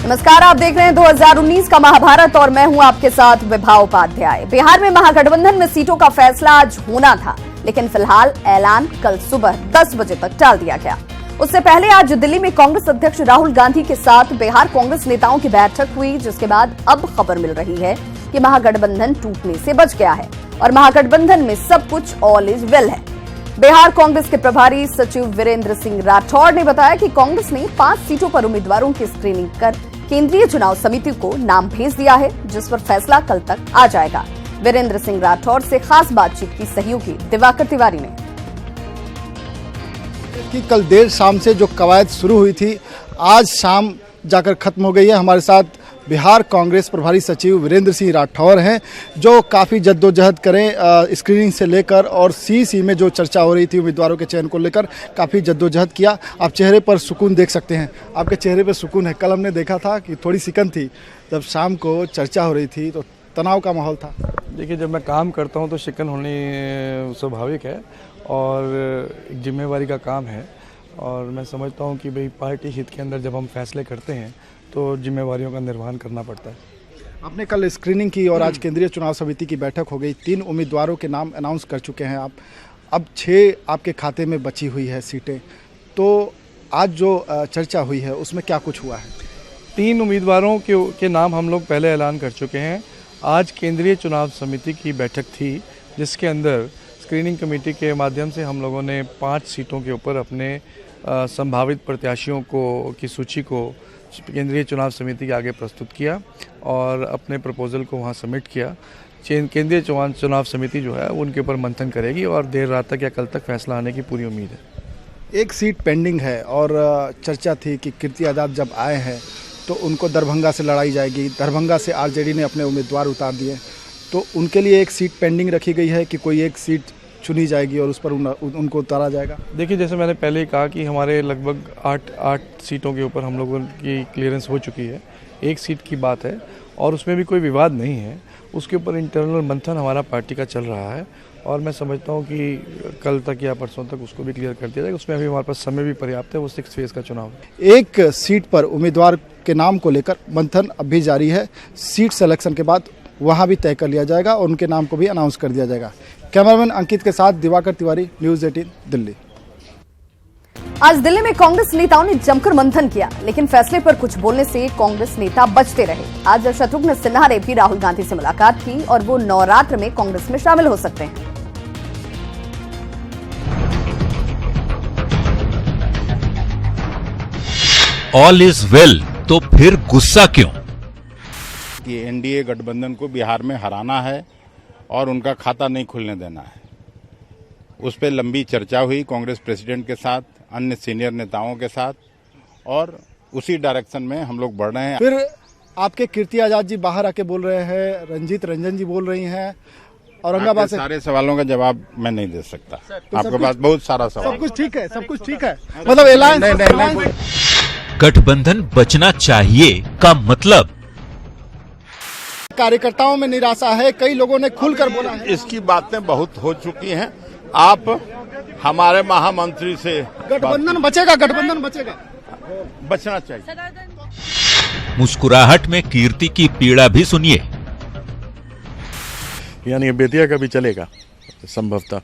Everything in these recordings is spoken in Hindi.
नमस्कार, आप देख रहे हैं 2019 का महाभारत और मैं हूं आपके साथ विभा उपाध्याय। बिहार में महागठबंधन में सीटों का फैसला आज होना था, लेकिन फिलहाल ऐलान कल सुबह 10 बजे तक टाल दिया गया। उससे पहले आज दिल्ली में कांग्रेस अध्यक्ष राहुल गांधी के साथ बिहार कांग्रेस नेताओं की बैठक हुई, जिसके बाद अब खबर मिल रही है कि महागठबंधन टूटने से बच गया है और महागठबंधन में सब कुछ ऑल इज वेल है। बिहार कांग्रेस के प्रभारी सचिव वीरेंद्र सिंह राठौड़ ने बताया कि कांग्रेस ने 5 सीटों पर उम्मीदवारों की स्क्रीनिंग कर केंद्रीय चुनाव समिति को नाम भेज दिया है, जिस पर फैसला कल तक आ जाएगा। वीरेंद्र सिंह राठौड़ से खास बातचीत की सहयोगी दिवाकर तिवारी ने। कि कल देर शाम से जो कवायद शुरू हुई थी, आज शाम जाकर खत्म हो गई है। हमारे साथ बिहार कांग्रेस प्रभारी सचिव वीरेंद्र सिंह राठौड़ हैं, जो काफ़ी जद्दोजहद करें स्क्रीनिंग से लेकर और सी में जो चर्चा हो रही थी उम्मीदवारों के चयन को लेकर काफ़ी जद्दोजहद किया। आप चेहरे पर सुकून देख सकते हैं, आपके चेहरे पर सुकून है। कल हमने देखा था कि थोड़ी सिकन थी, जब शाम को चर्चा हो रही थी तो तनाव का माहौल था। देखिए, जब मैं काम करता हूँ तो शिकन होनी स्वाभाविक है और एक जिम्मेवारी का काम है, और मैं समझता हूँ कि भाई पार्टी हित के अंदर जब हम फैसले करते हैं तो जिम्मेवारियों का निर्वहन करना पड़ता है। आपने कल स्क्रीनिंग की और आज केंद्रीय चुनाव समिति की बैठक हो गई। 3 उम्मीदवारों के नाम अनाउंस कर चुके हैं आप, अब 6 आपके खाते में बची हुई है सीटें। तो आज जो चर्चा हुई है उसमें क्या कुछ हुआ है? 3 उम्मीदवारों के नाम हम लोग पहले ऐलान कर चुके हैं। आज केंद्रीय चुनाव समिति की बैठक थी, जिसके अंदर स्क्रीनिंग कमेटी के माध्यम से हम लोगों ने 5 सीटों के ऊपर अपने संभावित प्रत्याशियों की सूची को केंद्रीय चुनाव समिति के आगे प्रस्तुत किया और अपने प्रपोजल को वहां सबमिट किया। केंद्रीय चुनाव समिति जो है उनके ऊपर मंथन करेगी और देर रात तक या कल तक फैसला आने की पूरी उम्मीद है। एक सीट पेंडिंग है और चर्चा थी कि कीर्ति आजाद जब आए हैं तो उनको दरभंगा से लड़ाई जाएगी। दरभंगा से आरजेडी ने अपने उम्मीदवार उतार दिए, तो उनके लिए एक सीट पेंडिंग रखी गई है कि कोई एक सीट चुनी जाएगी और उस पर उनको उतारा जाएगा। देखिए, जैसे मैंने पहले ही कहा कि हमारे लगभग 8 सीटों के ऊपर हम लोगों की क्लियरेंस हो चुकी है। एक सीट की बात है और उसमें भी कोई विवाद नहीं है। उसके ऊपर इंटरनल मंथन हमारा पार्टी का चल रहा है और मैं समझता हूँ कि कल तक या परसों तक उसको भी क्लियर कर दिया जाएगा। उसमें अभी हमारे पास समय भी पर्याप्त है। वो 6 फेज का चुनाव है। एक सीट पर उम्मीदवार के नाम को लेकर मंथन अब भी जारी है। सीट सिलेक्शन के बाद वहाँ भी तय कर लिया जाएगा और उनके नाम को भी अनाउंस कर दिया जाएगा। कैमरामैन अंकित के साथ दिवाकर तिवारी, न्यूज़ 18 दिल्ली। आज दिल्ली में कांग्रेस नेताओं ने जमकर मंथन किया, लेकिन फैसले पर कुछ बोलने से कांग्रेस नेता बचते रहे। आज शत्रुघ्न सिन्हा ने भी राहुल गांधी से मुलाकात की और वो नवरात्र में कांग्रेस में शामिल हो सकते हैं। ऑल इज वेल, तो फिर गुस्सा क्यों? कि एनडीए गठबंधन को बिहार में हराना है और उनका खाता नहीं खुलने देना है। उस पर लंबी चर्चा हुई कांग्रेस प्रेसिडेंट के साथ, अन्य सीनियर नेताओं के साथ, और उसी डायरेक्शन में हम लोग बढ़ रहे हैं। फिर आपके कीर्ति आजाद जी बाहर आके बोल रहे हैं, रंजीत रंजन जी बोल रही हैं, औरंगाबाद से। सारे सवालों का जवाब मैं नहीं दे सकता। तो आपके पास बहुत सारा सवाल। सब कुछ ठीक है, सब कुछ ठीक है, मतलब एलायंस गठबंधन बचना चाहिए का मतलब? कार्यकर्ताओं में निराशा है, कई लोगों ने खुलकर बोला है। इसकी बातें बहुत हो चुकी हैं। आप हमारे महामंत्री से गठबंधन बचेगा, गठबंधन बचेगा, बचना चाहिए। मुस्कुराहट में कीर्ति की पीड़ा भी सुनिए। यानी बेतिया का भी चलेगा संभवतः।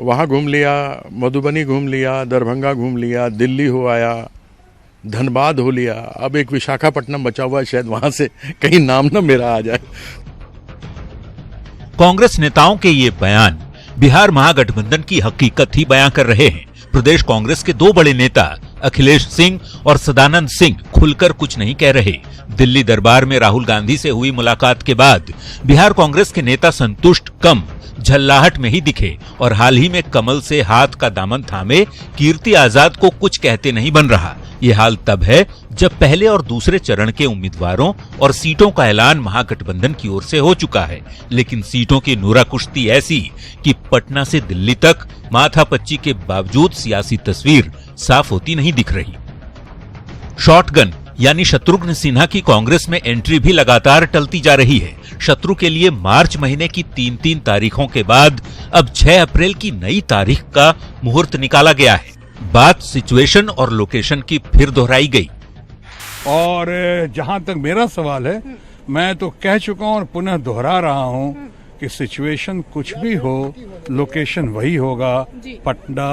वहाँ घूम लिया, मधुबनी घूम लिया, दरभंगा घूम लिया, दिल्ली हो आया, धनबाद हो लिया, अब एक विशाखापट्टनम बचा हुआ है, शायद वहां से कहीं नाम ना मेरा आ जाए। कांग्रेस नेताओं के ये बयान बिहार महागठबंधन की हकीकत ही बयां कर रहे हैं। प्रदेश कांग्रेस के 2 बड़े नेता अखिलेश सिंह और सदानंद सिंह खुलकर कुछ नहीं कह रहे। दिल्ली दरबार में राहुल गांधी से हुई मुलाकात के बाद बिहार कांग्रेस के नेता संतुष्ट कम झल्लाहट में ही दिखे और हाल ही में कमल से हाथ का दामन थामे कीर्ति आजाद को कुछ कहते नहीं बन रहा। ये हाल तब है जब पहले और दूसरे चरण के उम्मीदवारों और सीटों का ऐलान महागठबंधन की ओर से हो चुका है, लेकिन सीटों की नूरा कुश्ती ऐसी कि पटना से दिल्ली तक माथापच्ची के बावजूद सियासी तस्वीर साफ होती नहीं दिख रही। शॉटगन यानी शत्रुघ्न सिन्हा की कांग्रेस में एंट्री भी लगातार टलती जा रही है। शत्रु के लिए मार्च महीने की 3 तारीखों के बाद अब 6 अप्रैल की नई तारीख का मुहूर्त निकाला गया है। बात सिचुएशन और लोकेशन की फिर दोहराई गई। और जहां तक मेरा सवाल है, मैं तो कह चुका हूं और पुनः दोहरा रहा हूं कि सिचुएशन कुछ भी हो, लोकेशन वही होगा, पटना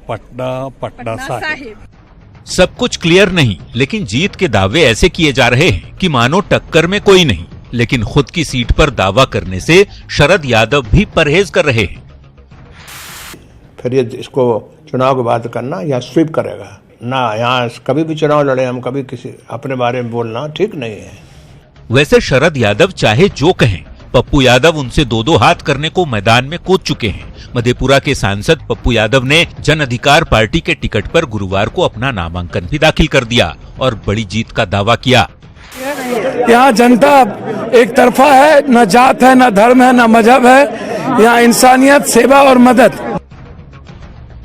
पटना पटना साहिब। सब कुछ क्लियर नहीं, लेकिन जीत के दावे ऐसे किए जा रहे हैं कि मानो टक्कर में कोई नहीं, लेकिन खुद की सीट पर दावा करने से शरद यादव भी परहेज कर रहे हैं। फिर ये इसको चुनाव के बाद करना या स्वीप करेगा ना, यहाँ कभी भी चुनाव लड़े हम, कभी किसी अपने बारे में बोलना ठीक नहीं है। वैसे शरद यादव चाहे जो कहें, पप्पू यादव उनसे दो दो हाथ करने को मैदान में कूद चुके हैं। मधेपुरा के सांसद पप्पू यादव ने जन अधिकार पार्टी के टिकट पर गुरुवार को अपना नामांकन भी दाखिल कर दिया और बड़ी जीत का दावा किया। यहाँ जनता एक तरफा है, न जात है, न धर्म है, न मजहब है, यहाँ इंसानियत, सेवा और मदद।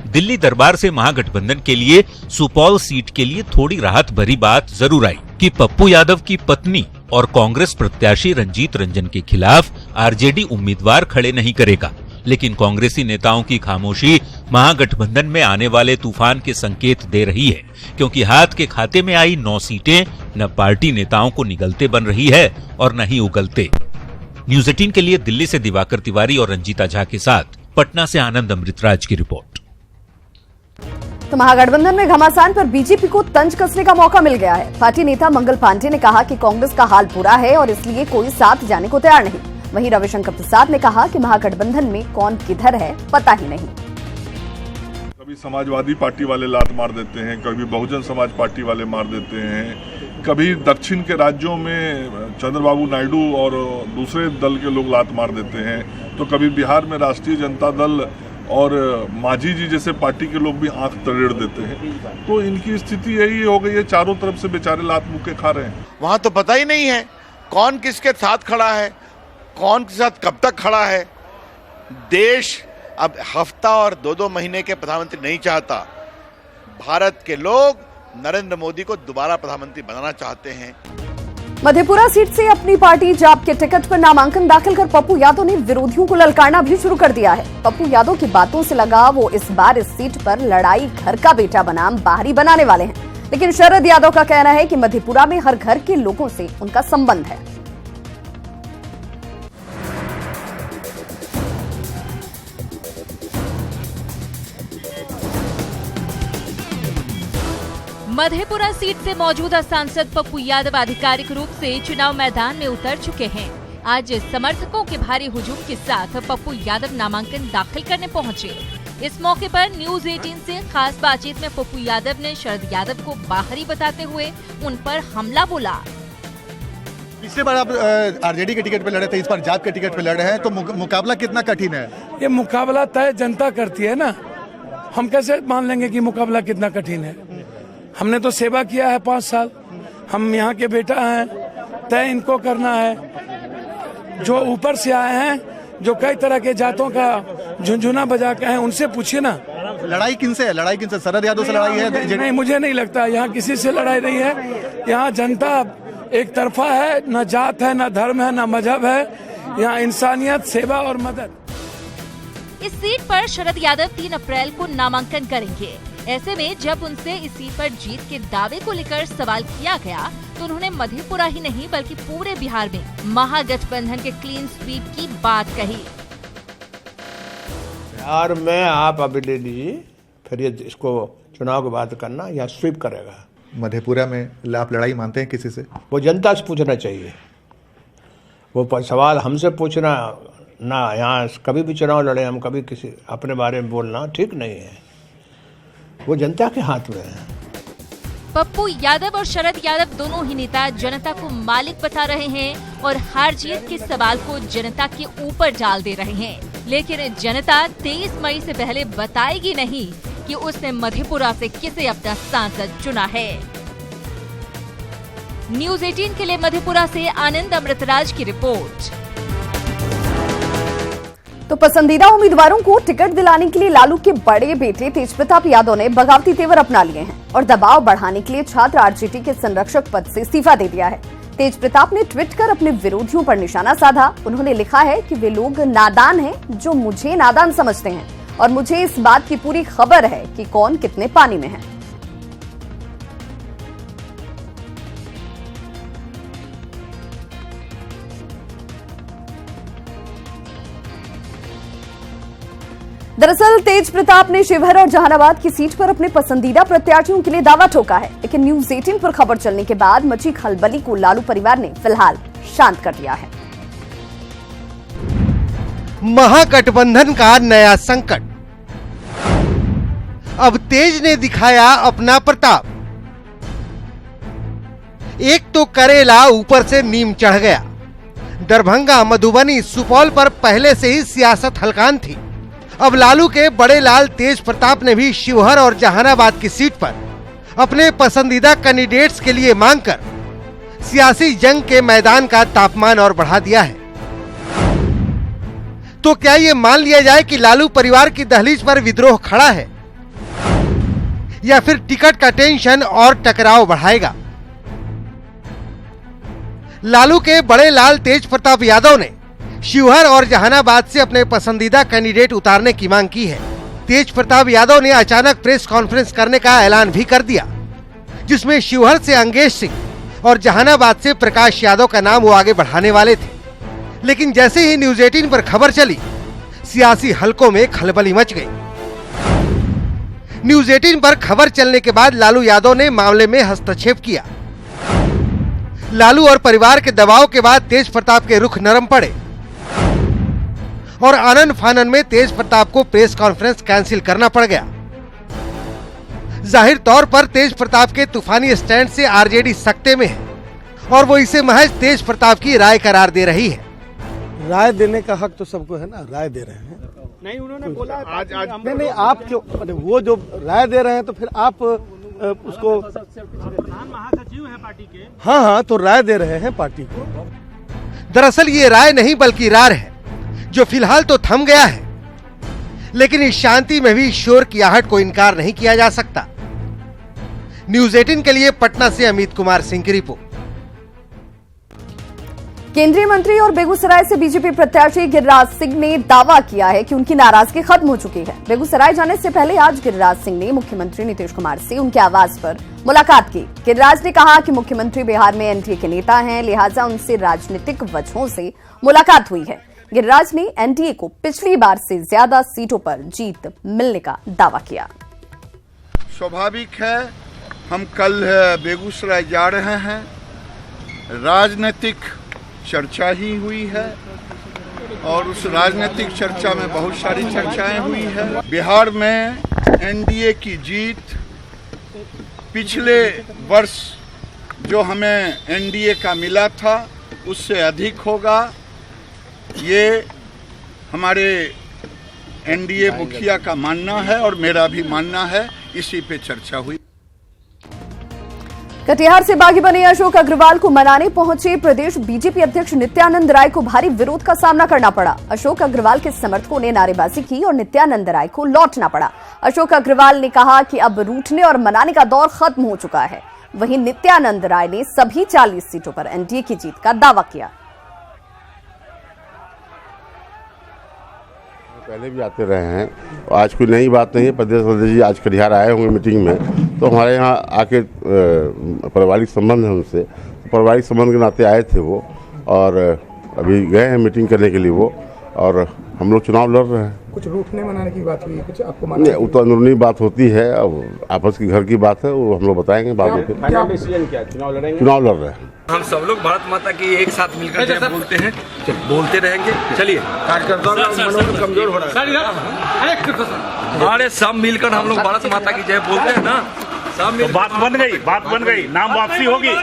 दिल्ली दरबार से महागठबंधन के लिए सुपौल सीट के लिए थोड़ी राहत भरी बात जरूर आई कि पप्पू यादव की पत्नी और कांग्रेस प्रत्याशी रंजीत रंजन के खिलाफ आरजेडी उम्मीदवार खड़े नहीं करेगा, लेकिन कांग्रेसी नेताओं की खामोशी महागठबंधन में आने वाले तूफान के संकेत दे रही है, क्योंकि हाथ के खाते में आई 9 सीटें न पार्टी नेताओं को निगलते बन रही है और न ही उगलते। न्यूज 18 के लिए दिल्ली से दिवाकर तिवारी और रंजीता झा के साथ पटना से आनंद अमृतराज की रिपोर्ट। तो महागठबंधन में घमासान पर बीजेपी को तंज कसने का मौका मिल गया है। पार्टी नेता मंगल पांडे ने कहा कि कांग्रेस का हाल बुरा है और इसलिए कोई साथ जाने को तैयार नहीं। वहीं रविशंकर प्रसाद ने कहा कि महागठबंधन में कौन किधर है पता ही नहीं। कभी समाजवादी पार्टी वाले लात मार देते हैं, कभी बहुजन समाज पार्टी वाले मार देते हैं, कभी दक्षिण के राज्यों में चंद्रबाबू नायडू और दूसरे दल के लोग लात मार देते हैं, तो कभी बिहार में राष्ट्रीय जनता दल और मांझी जी जैसे पार्टी के लोग भी आंख तरेड़ देते हैं। तो इनकी स्थिति यही हो गई है, चारों तरफ से बेचारे लात मुक्के खा रहे हैं। वहां तो पता ही नहीं है कौन किसके साथ खड़ा है, कौन के साथ कब तक खड़ा है। देश अब हफ्ता और 2-2 महीने के प्रधानमंत्री नहीं चाहता। भारत के लोग नरेंद्र मोदी को दोबारा प्रधानमंत्री बनाना चाहते हैं। मधेपुरा सीट से अपनी पार्टी जाप के टिकट पर नामांकन दाखिल कर पप्पू यादव ने विरोधियों को ललकारना भी शुरू कर दिया है। पप्पू यादव की बातों से लगा वो इस बार इस सीट पर लड़ाई घर का बेटा बनाम बाहरी बनाने वाले हैं, लेकिन शरद यादव का कहना है कि मधेपुरा में हर घर के लोगों से उनका संबंध है। मधेपुरा सीट से मौजूदा सांसद पप्पू यादव आधिकारिक रूप से चुनाव मैदान में उतर चुके हैं। आज समर्थकों के भारी हुजूम के साथ पप्पू यादव नामांकन दाखिल करने पहुंचे। इस मौके पर न्यूज 18 से खास बातचीत में पप्पू यादव ने शरद यादव को बाहरी बताते हुए उन पर हमला बोला। पिछले बार आप आरजेडी के टिकट पे लड़े थे, इस बार जाप के टिकट पे लड़ रहे हैं, तो मुकाबला कितना कठिन है? ये मुकाबला तय जनता करती है ना, हम कैसे मान लेंगे कि मुकाबला कितना कठिन है। हमने तो सेवा किया है 5 साल, हम यहाँ के बेटा हैं, तय इनको करना है। जो ऊपर से आए हैं, जो कई तरह के जातों का झुंझुना बजा के हैं, उनसे पूछिए ना। लड़ाई किनसे है? लड़ाई किनसे? शरद यादव से लड़ाई है? नहीं, मुझे नहीं लगता यहाँ किसी से लड़ाई नहीं है। यहाँ जनता एक तरफा है, न जात है, न धर्म है, न मजहब है, यहाँ इंसानियत, सेवा और मदद। इस सीट पर शरद यादव 3 अप्रैल को नामांकन करेंगे। ऐसे में जब उनसे इस सीट पर जीत के दावे को लेकर सवाल किया गया तो उन्होंने मधेपुरा ही नहीं बल्कि पूरे बिहार में महागठबंधन के क्लीन स्वीप की बात कही। बिहार में आप अभी ले लीजिए, फिर ये इसको चुनाव के बाद करना या स्वीप करेगा। मधेपुरा में आप लड़ाई मानते हैं किसी से? वो जनता से पूछना चाहिए। वो सवाल हमसे पूछना ना, यहाँ कभी भी चुनाव लड़े हम, कभी किसी अपने बारे में बोलना ठीक नहीं है। वो जनता के हाथ में है। पप्पू यादव और शरद यादव दोनों ही नेता जनता को मालिक बता रहे हैं और हार जीत के सवाल को जनता के ऊपर डाल दे रहे हैं, लेकिन जनता 23 मई से पहले बताएगी नहीं कि उसने मधेपुरा से किसे अपना सांसद चुना है। न्यूज 18 के लिए मधेपुरा से आनंद अमृतराज की रिपोर्ट। तो पसंदीदा उम्मीदवारों को टिकट दिलाने के लिए लालू के बड़े बेटे तेजप्रताप यादव ने बगावती तेवर अपना लिए हैं और दबाव बढ़ाने के लिए छात्र आरजेडी के संरक्षक पद से इस्तीफा दे दिया है। तेजप्रताप ने ट्वीट कर अपने विरोधियों पर निशाना साधा। उन्होंने लिखा है कि वे लोग नादान हैं जो मुझे नादान समझते हैं और मुझे इस बात की पूरी खबर है कि कौन कितने पानी में है। दरअसल तेज प्रताप ने शिवहर और जहानाबाद की सीट पर अपने पसंदीदा प्रत्याशियों के लिए दावा ठोका है, लेकिन न्यूज 18 पर खबर चलने के बाद मची खलबली को लालू परिवार ने फिलहाल शांत कर दिया है। महागठबंधन का नया संकट, अब तेज ने दिखाया अपना प्रताप। एक तो करेला ऊपर से नीम चढ़ गया। दरभंगा, मधुबनी, सुपौल पर पहले से ही सियासत हलकान थी। अब लालू के बड़े लाल तेज प्रताप ने भी शिवहर और जहानाबाद की सीट पर अपने पसंदीदा कैंडिडेट्स के लिए मांग कर सियासी जंग के मैदान का तापमान और बढ़ा दिया है। तो क्या ये मान लिया जाए कि लालू परिवार की दहलीज पर विद्रोह खड़ा है, या फिर टिकट का टेंशन और टकराव बढ़ाएगा? लालू के बड़े लाल तेज प्रताप यादव ने शिवहर और जहानाबाद से अपने पसंदीदा कैंडिडेट उतारने की मांग की है। तेज प्रताप यादव ने अचानक प्रेस कॉन्फ्रेंस करने का ऐलान भी कर दिया, जिसमें शिवहर से अंगेश सिंह और जहानाबाद से प्रकाश यादव का नाम वो आगे बढ़ाने वाले थे। लेकिन जैसे ही न्यूज 18 पर खबर चली, सियासी हलकों में खलबली मच गई। न्यूज 18 पर खबर चलने के बाद लालू यादव ने मामले में हस्तक्षेप किया। लालू और परिवार के दबाव के बाद तेज प्रताप के रुख नरम पड़े और आनन फानन में तेज प्रताप को प्रेस कॉन्फ्रेंस कैंसिल करना पड़ गया। जाहिर तौर पर तेज प्रताप के तूफानी स्टैंड से आरजेडी सकते में है और वो इसे महज तेज प्रताप की राय करार दे रही है। राय देने का हक तो सबको है ना, राय दे रहे हैं। नहीं, उन्होंने बोला आज नहीं, आप क्यों, वो जो राय दे रहे हैं तो फिर आप उसको प्रधान महासचिव है पार्टी के। हाँ, तो राय दे रहे हैं पार्टी को। दरअसल ये राय नहीं बल्कि रार है, जो फिलहाल तो थम गया है, लेकिन इस शांति में भी शोर की आहट को इनकार नहीं किया जा सकता। न्यूज 18 के लिए पटना से अमित कुमार सिंह की रिपोर्ट। केंद्रीय मंत्री और बेगूसराय से बीजेपी प्रत्याशी गिरिराज सिंह ने दावा किया है कि उनकी नाराजगी खत्म हो चुकी है। बेगूसराय जाने से पहले आज गिरिराज सिंह ने मुख्यमंत्री नीतीश कुमार से उनके आवास पर मुलाकात की। गिरिराज ने कहा कि मुख्यमंत्री बिहार में एनडीए के नेता हैं, लिहाजा उनसे राजनीतिक वजहों से मुलाकात हुई है। गिरिराज ने एनडीए को पिछली बार से ज्यादा सीटों पर जीत मिलने का दावा किया। स्वाभाविक है, हम कल बेगूसराय जा रहे हैं, राजनीतिक चर्चा ही हुई है और उस राजनीतिक चर्चा में बहुत सारी चर्चाएं हुई है। बिहार में एनडीए की जीत पिछले वर्ष जो हमें एनडीए का मिला था उससे अधिक होगा, ये हमारे एनडीए मुखिया का मानना है और मेरा भी मानना है। इसी पे चर्चा हुई। कटिहार से बागी बने अशोक अग्रवाल को मनाने पहुंचे प्रदेश बीजेपी अध्यक्ष नित्यानंद राय को भारी विरोध का सामना करना पड़ा। अशोक अग्रवाल के समर्थकों ने नारेबाजी की और नित्यानंद राय को लौटना पड़ा। अशोक अग्रवाल ने कहा कि अब रूठने और मनाने का दौर खत्म हो चुका है। वहीं नित्यानंद राय ने सभी 40 सीटों पर एनडीए की जीत का दावा किया। पहले भी आते रहे हैं, आज कोई नई बात नहीं है। प्रदेश अध्यक्ष जी आज कटिहार आए होंगे मीटिंग में, तो हमारे यहाँ आके पारिवारिक संबंध है उनसे, पारिवारिक संबंध के नाते आए थे वो, और अभी गए हैं मीटिंग करने के लिए वो, और हम लोग चुनाव लड़ रहे हैं। कुछ रूठने मनाने की बात हुई, कुछ आपको नहीं, वो तो अंदरूनी बात होती है, अब आपस की घर की बात है, वो हम लोग बताएंगे बाद में। चुनाव लड़ेंगे? चुनाव लड़ रहे हैं। हम सब लोग भारत माता की एक साथ मिलकर जय बोलते हैं, बोलते रहेंगे। चलिए, कार्यकर्ताओं का मनोबल कमजोर हो रहा है। अरे सब मिलकर हम लोग भारत माता की जय बोलते हैं ना, सब मिल। बात बन गई, नाम वापसी होगी।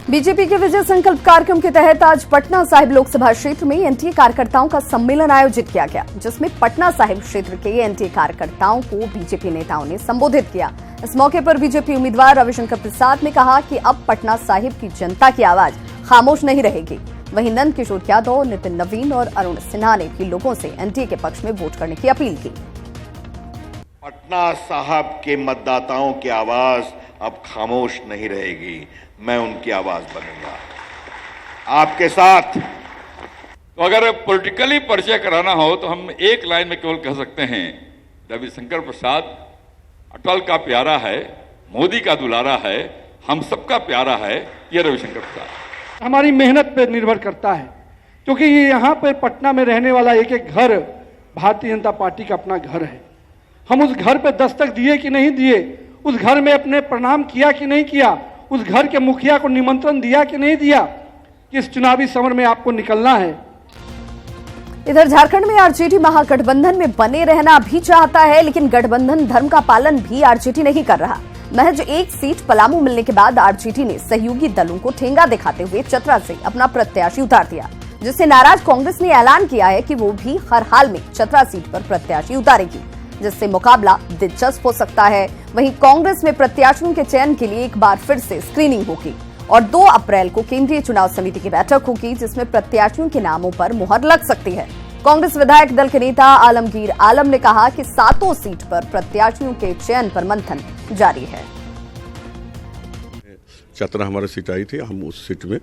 बीजेपी के विजय संकल्प कार्यक्रम के तहत आज पटना साहिब लोकसभा क्षेत्र में एनडीए कार्यकर्ताओं का सम्मेलन आयोजित किया गया, जिसमें पटना साहिब क्षेत्र के एनडीए कार्यकर्ताओं को बीजेपी नेताओं ने संबोधित किया। इस मौके पर बीजेपी उम्मीदवार रविशंकर प्रसाद ने कहा कि अब पटना साहिब की जनता की आवाज खामोश नहीं रहेगी। वहीं नंद किशोर यादव, नितिन नवीन और अरुण सिन्हा ने भी लोगों से एनडीए के पक्ष में वोट करने की अपील की। पटना साहब के मतदाताओं की आवाज अब खामोश नहीं रहेगी, मैं उनकी आवाज बनूंगा आपके साथ। तो अगर पॉलिटिकली परिचय कराना हो तो हम एक लाइन में केवल कह सकते हैं, रविशंकर प्रसाद अटल का प्यारा है, मोदी का दुलारा है, हम सबका प्यारा है, ये रविशंकर प्रसाद। हमारी मेहनत पर निर्भर करता है, क्योंकि यहाँ पर पटना में रहने वाला एक एक घर भारतीय जनता पार्टी का अपना घर है। हम उस घर पे दस्तक दिए कि नहीं दिए, उस घर में अपने प्रणाम किया कि नहीं किया, उस घर के मुखिया को निमंत्रण दिया कि नहीं दिया कि इस चुनावी समर में आपको निकलना है। इधर झारखंड में आरजेडी महागठबंधन में बने रहना भी चाहता है, लेकिन गठबंधन धर्म का पालन भी आरजेडी नहीं कर रहा। महज एक सीट पलामू मिलने के बाद आरजेडी ने सहयोगी दलों को ठेंगा दिखाते हुए चतरा से अपना प्रत्याशी उतार दिया, जिससे नाराज कांग्रेस ने ऐलान किया है कि वो भी हर हाल में चतरा सीट पर प्रत्याशी उतारेगी, जिससे मुकाबला दिलचस्प हो सकता है। वहीं कांग्रेस में प्रत्याशियों के चयन के लिए एक बार फिर से स्क्रीनिंग होगी और 2 अप्रैल को केंद्रीय चुनाव समिति की बैठक होगी, जिसमें प्रत्याशियों के नामों पर मुहर लग सकती है। कांग्रेस विधायक दल के नेता आलमगीर आलम ने कहा कि 7 सीट पर प्रत्याशियों के चयन पर मंथन जारी है। चतरा हमारी सीट आई थी, हम उस सीट में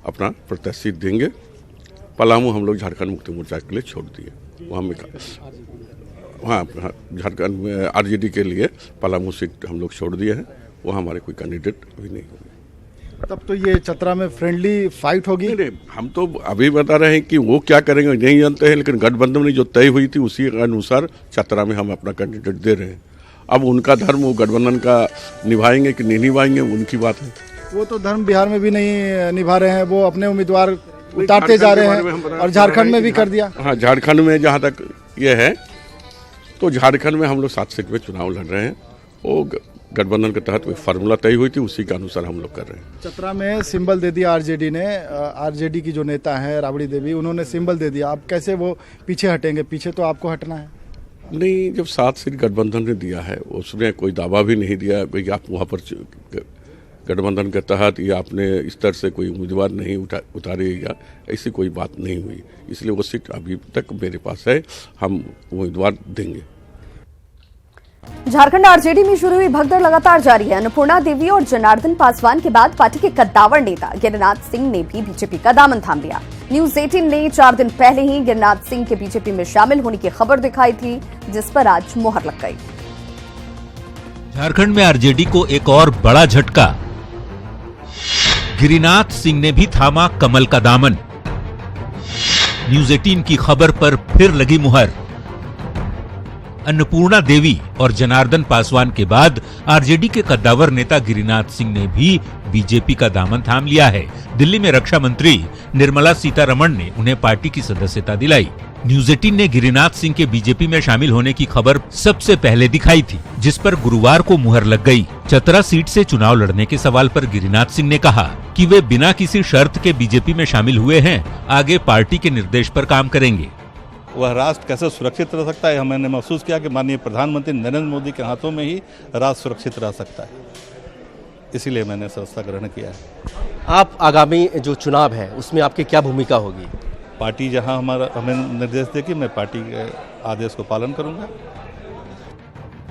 अपना प्रत्याशी देंगे। पलामू हम लोग झारखंड मुक्ति मोर्चा के लिए छोड़ दिए, वहाँ झारखंड में आरजेडी के लिए पलामू सीट हम लोग छोड़ दिए हैं, वहाँ हमारे कोई कैंडिडेट अभी नहीं होंगे। तब तो ये चतरा में फ्रेंडली फाइट होगी। नहीं, हम तो अभी बता रहे हैं कि वो क्या करेंगे नहीं जानते हैं, लेकिन गठबंधन में जो तय हुई थी उसी के अनुसार चतरा में हम अपना कैंडिडेट दे रहे हैं। अब उनका धर्म वो गठबंधन का निभाएंगे कि नहीं निभाएंगे उनकी बात है। वो तो धर्म बिहार में भी नहीं निभा रहे हैं, वो अपने उम्मीदवार उतारते जा रहे हैं और झारखंड में भी कर दिया। हाँ, झारखंड में जहाँ तक ये है तो झारखंड में हम लोग 7 सीट में चुनाव लड़ रहे हैं। वो गठबंधन के तहत कोई फार्मूला तय हुई थी, उसी के अनुसार हम लोग कर रहे हैं। चतरा में सिंबल दे दिया आरजेडी ने, आरजेडी की जो नेता है राबड़ी देवी, उन्होंने सिंबल दे दिया। अब कैसे वो पीछे हटेंगे? पीछे तो आपको हटना है। नहीं, जब 7 सीट गठबंधन ने दिया है, उसने कोई दावा भी नहीं दिया कि आप वहाँ पर गठबंधन के तहत या आपने इस तरह से कोई उम्मीदवार नहीं उतारेगा, ऐसी कोई बात नहीं हुई। इसलिए वो सीट अभी तक मेरे पास है, हम उम्मीदवार देंगे। झारखंड आरजेडी में शुरू हुई भगदड़ लगातार जारी है। अन्नपूर्णा देवी और जनार्दन पासवान के बाद पार्टी के कद्दावर नेता गिरिनाथ सिंह ने भी बीजेपी का दामन थाम लिया। न्यूज 18 ने 4 दिन पहले ही गिरिनाथ सिंह के बीजेपी में शामिल होने की खबर दिखाई थी, जिस पर आज मुहर लग गई। झारखंड में आरजेडी को एक और बड़ा झटका, गिरिनाथ सिंह ने भी थामा कमल का दामन। न्यूज 18 की खबर पर फिर लगी मुहर। अन्नपूर्णा देवी और जनार्दन पासवान के बाद आरजेडी के कद्दावर नेता गिरिनाथ सिंह ने भी बीजेपी का दामन थाम लिया है। दिल्ली में रक्षा मंत्री निर्मला सीतारमण ने उन्हें पार्टी की सदस्यता दिलाई। न्यूज 18 ने गिरिनाथ सिंह के बीजेपी में शामिल होने की खबर सबसे पहले दिखाई थी, जिस पर गुरुवार को मुहर लग गई। चतरा सीट से चुनाव लड़ने के सवाल पर गिरिनाथ सिंह ने कहा कि वे बिना किसी शर्त के बीजेपी में शामिल हुए हैं, आगे पार्टी के निर्देश पर काम करेंगे। वह राष्ट्र कैसे सुरक्षित रह सकता है, मैंने महसूस किया कि माननीय प्रधानमंत्री नरेंद्र मोदी के हाथों में ही राष्ट्र सुरक्षित रह सकता है, इसीलिए मैंने संस्था ग्रहण किया है। आप आगामी जो चुनाव है उसमें आपकी क्या भूमिका होगी? पार्टी जहां हमें निर्देश देगी, मैं पार्टी के आदेश को पालन करूंगा।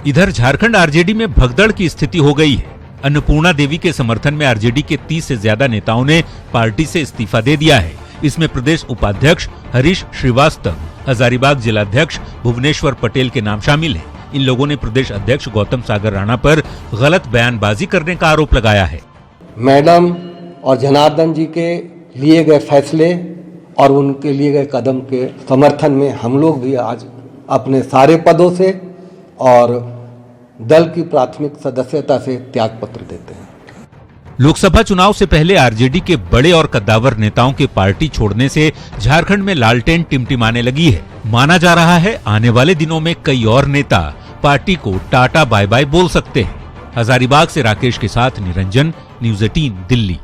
इधर झारखंड आरजेडी में भगदड़ की स्थिति हो गई है। अन्नपूर्णा देवी के समर्थन में आरजेडी के 30 से ज्यादा नेताओं ने पार्टी से इस्तीफा दे दिया है। इसमें प्रदेश उपाध्यक्ष हरीश श्रीवास्तव, हजारीबाग जिलाध्यक्ष भुवनेश्वर पटेल के नाम शामिल हैं। इन लोगों ने प्रदेश अध्यक्ष गौतम सागर राणा पर गलत बयानबाजी करने का आरोप लगाया है। मैडम और जनार्दन जी के लिए गए फैसले और उनके लिए गए कदम के समर्थन में हम लोग भी आज अपने सारे पदों से और दल की प्राथमिक सदस्यता से त्यागपत्र देते हैं। लोकसभा चुनाव से पहले आरजेडी के बड़े और कद्दावर नेताओं के पार्टी छोड़ने से झारखंड में लालटेन टिमटिमाने लगी है। माना जा रहा है आने वाले दिनों में कई और नेता पार्टी को टाटा बाय बाय बोल सकते हैं। हजारीबाग से राकेश के साथ निरंजन, न्यूज 18 दिल्ली।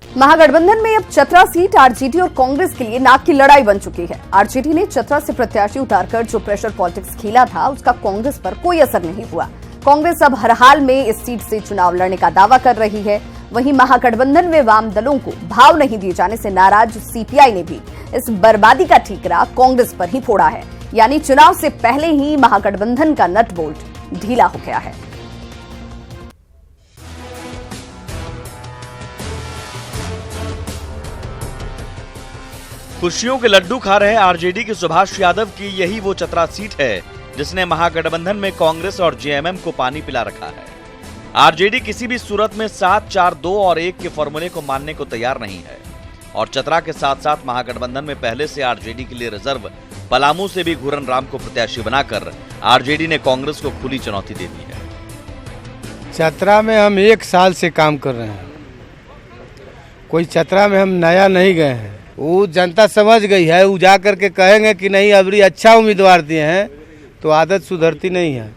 महागठबंधन में अब चतरा सीट आरजेडी और कांग्रेस के लिए नाक की लड़ाई बन चुकी है। आरजेडी ने चतरा से प्रत्याशी उतारकर जो प्रेशर पॉलिटिक्स खेला था, उसका कांग्रेस पर कोई असर नहीं हुआ। कांग्रेस अब हर हाल में इस सीट से चुनाव लड़ने का दावा कर रही है। वहीं महागठबंधन में वाम दलों को भाव नहीं दिए जाने से नाराज सीपीआई ने भी इस बर्बादी का ठीकरा कांग्रेस पर ही फोड़ा है। यानी चुनाव से पहले ही महागठबंधन का नट बोल्ट ढीला हो गया है। खुशियों के लड्डू खा रहे आरजेडी के सुभाष यादव की यही वो चतरा सीट है जिसने महागठबंधन में कांग्रेस और जेएमएम को पानी पिला रखा है। आरजेडी किसी भी सूरत में 7-4-2 और 1 के फॉर्मूले को मानने को तैयार नहीं है। और चतरा के साथ साथ महागठबंधन में पहले से आरजेडी के लिए रिजर्व पलामू से भी घूरन राम को प्रत्याशी बनाकर आरजेडी ने कांग्रेस को खुली चुनौती दे दी है। चतरा में हम 1 साल से काम कर रहे हैं, कोई चतरा में हम नया नहीं गए हैं। वो जनता समझ गई है, वो जा करके कहेंगे कि नहीं अबरी अच्छा उम्मीदवार दिए हैं तो आदत सुधरती नहीं है,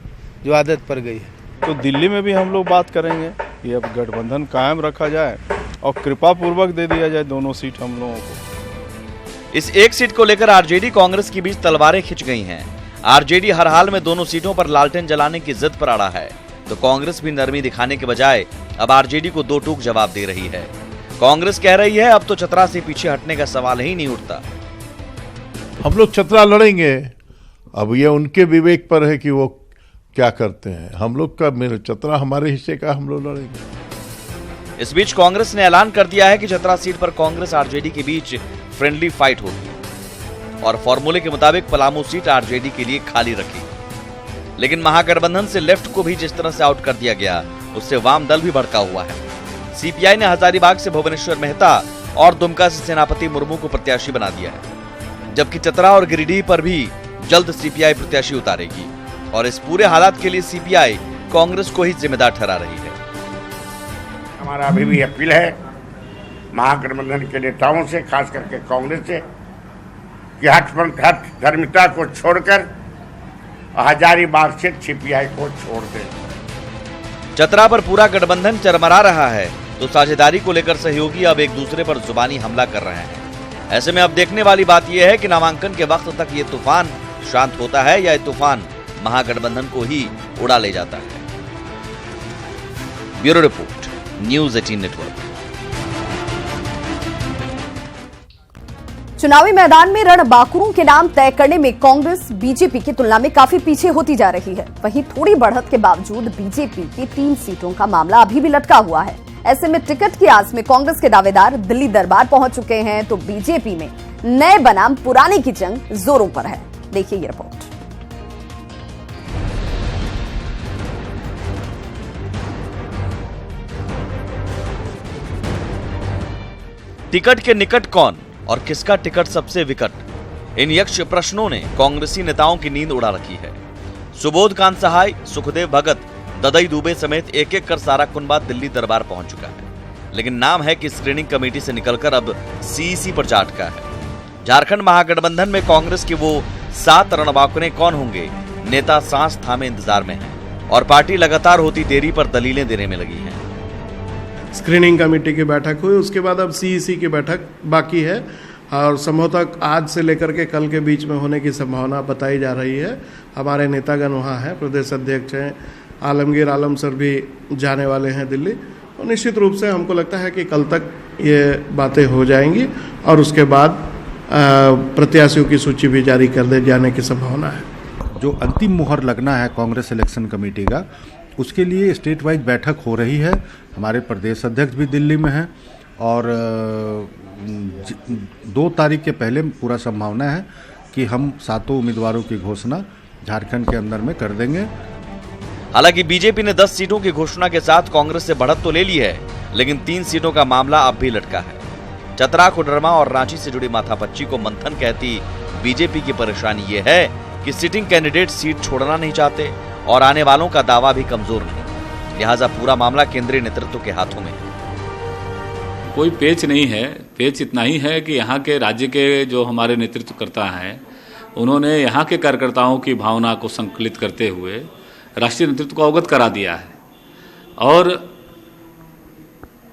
जो आदत पड़ गई है। तो दिल्ली में भी हम लोग बात करेंगे कि अब गठबंधन कायम रखा जाए और कृपा पूर्वक दे दिया जाए दोनों सीट हम लोगों को। इस एक सीट को लेकर आरजेडी कांग्रेस के बीच तलवारें खिंच गई हैं। आरजेडी हर हाल में दोनों सीटों पर लालटेन जलाने की जिद पर अड़ा है, तो कांग्रेस भी नरमी दिखाने के बजाय अब आरजेडी को दो टूक जवाब दे रही है। कांग्रेस कह रही है अब तो चतरा से पीछे हटने का सवाल ही नहीं उठता। हम लोग चतरा लड़ेंगे, अब ये उनके विवेक पर है कि वो क्या करते हैं। हम लोग का चतरा हमारे हिस्से का, हम लोग लड़ेंगे। इस बीच कांग्रेस ने ऐलान कर दिया है कि चतरा सीट पर कांग्रेस आरजेडी के बीच फ्रेंडली फाइट होगी और फॉर्मूले के मुताबिक पलामू सीट आरजेडी के लिए खाली रखी। लेकिन महागठबंधन से लेफ्ट को भी जिस तरह से आउट कर दिया गया, उससे वाम दल भी भड़का हुआ है। सीपीआई ने हजारीबाग से भुवनेश्वर मेहता और दुमका से सेनापति मुर्मू को प्रत्याशी बना दिया है, जबकि चतरा और गिरिडीह पर भी जल्द सीपीआई प्रत्याशी उतारेगी और इस पूरे हालात के लिए सीपीआई कांग्रेस को ही जिम्मेदार ठहरा रही है। हमारा अभी भी अपील है महागठबंधन के नेताओं से, खास करके कांग्रेस से, कि हठ धर्मिता को छोड़कर हजारीबाग से सीपीआई को छोड़ दें। चतरा पर पूरा गठबंधन चरमरा रहा है तो साझेदारी को लेकर सहयोगी अब एक दूसरे पर जुबानी हमला कर रहे हैं। ऐसे में अब देखने वाली बात यह है कि नामांकन के वक्त तक ये तूफान शांत होता है या ये तूफान महागठबंधन को ही उड़ा ले जाता है। Bureau report, news 18 network. चुनावी मैदान में रणबांकुरों के नाम तय करने में कांग्रेस बीजेपी की तुलना में काफी पीछे होती जा रही है। वहीं थोड़ी बढ़त के बावजूद बीजेपी की 3 सीटों का मामला अभी भी लटका हुआ है। ऐसे में टिकट की आस में कांग्रेस के दावेदार दिल्ली दरबार पहुंच चुके हैं, तो बीजेपी में नए बनाम पुराने की जंग जोरों पर है। देखिए ये रिपोर्ट। टिकट के निकट कौन और किसका टिकट सबसे विकट, इन यक्ष प्रश्नों ने कांग्रेसी नेताओं की नींद उड़ा रखी है। सुबोध कांत सहाय, सुखदेव भगत, ददई दुबे समेत एक एक कर सारा कुनबा दिल्ली दरबार पहुंच चुका है, लेकिन नाम है कि स्क्रीनिंग कमेटी से निकलकर अब सीईसी पर जा अटका है। झारखंड महागठबंधन में कांग्रेस के वो 7 रणबांकुरे कौन होंगे, नेता सांस थामे इंतजार में हैं और पार्टी लगातार होती देरी पर दलीलें देने में लगी है। स्क्रीनिंग कमेटी की बैठक हुई, उसके बाद अब सीईसी की बैठक बाकी है और संभवतः आज से लेकर के कल के बीच में होने की संभावना बताई जा रही है। हमारे नेतागण वहाँ हैं, प्रदेश अध्यक्ष हैं, आलमगीर आलम सर भी जाने वाले हैं दिल्ली, और निश्चित रूप से हमको लगता है कि कल तक ये बातें हो जाएंगी और उसके बाद प्रत्याशियों की सूची भी जारी कर दे जाने की संभावना है। जो अंतिम मुहर लगना है कांग्रेस इलेक्शन कमेटी का, उसके लिए स्टेट वाइज बैठक हो रही है। हमारे प्रदेश अध्यक्ष भी दिल्ली में हैं और 2 तारीख के पहले पूरा संभावना है कि हम 7 उम्मीदवारों की घोषणा झारखंड के अंदर में कर देंगे। हालांकि बीजेपी ने 10 सीटों की घोषणा के साथ कांग्रेस से बढ़त तो ले ली है, लेकिन 3 सीटों का मामला अब भी लटका है। चतरा, कोडरमा और रांची से जुड़ी माथापच्ची को मंथन कहती बीजेपी की परेशानी ये है कि सिटिंग कैंडिडेट सीट छोड़ना नहीं चाहते और आने वालों का दावा भी कमजोर नहीं, लिहाजा पूरा मामला केंद्रीय नेतृत्व के हाथों में है। कोई पेच नहीं है, पेच इतना ही है कि यहाँ के राज्य के जो हमारे नेतृत्वकर्ता हैं, उन्होंने यहाँ के कार्यकर्ताओं की भावना को संकलित करते हुए राष्ट्रीय नेतृत्व को अवगत करा दिया है और